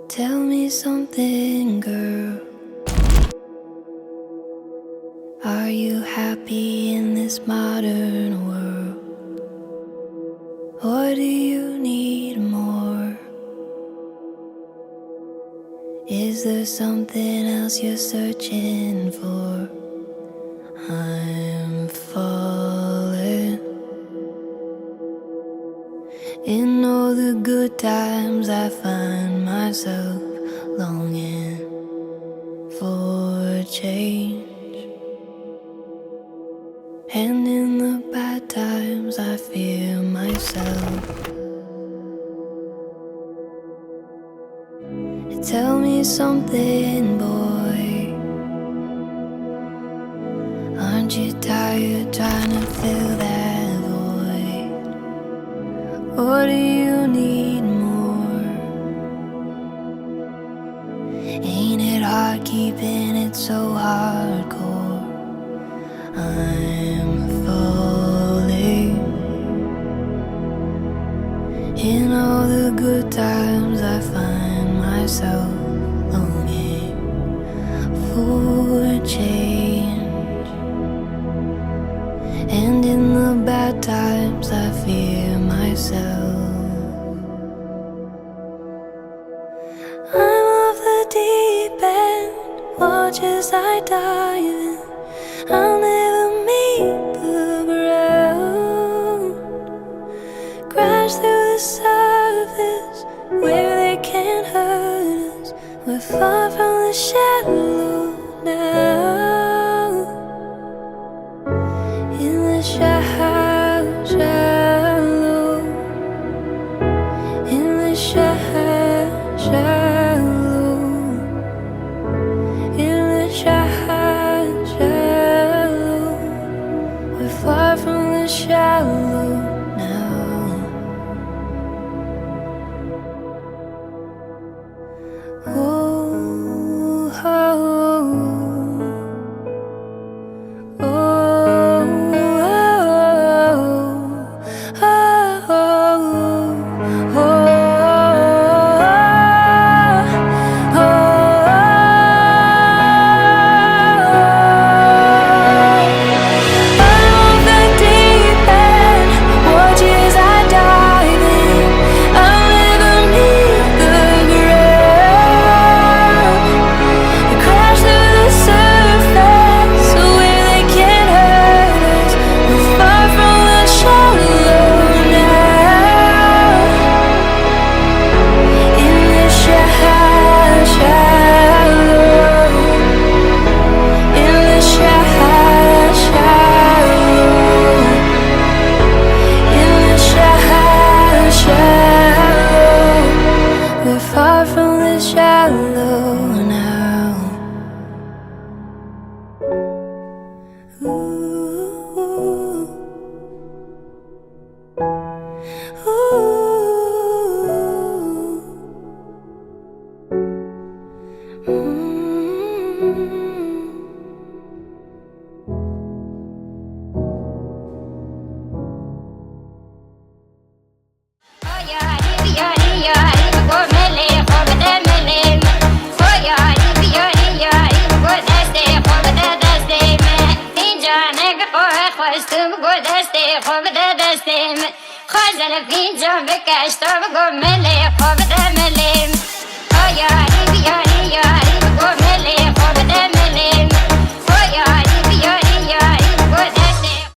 Tell me something, girl. Are you happy in this modern world? Or do you need more? Is there something else you're searching for? I'm falling. In all the good times I find myself longing for change. And in the bad times I fear myself. Tell me something, boy. Aren't you tired trying to fill that void? Or do you need more? Ain't it hard keeping it so hardcore? I'm falling. In all the good times I find myself longing for change. And in the bad times I fear myself. I'm off the deep end, watch as I dive in. I'll never meet the ground. Crash through the surface where they can't hurt us. We're far from the shallow now. In the shallow, in the shallow, in the shallow. We're far from the shallow now. Oh, oh, oh, Finjam bekash tab go mele khob da mele. Oh ya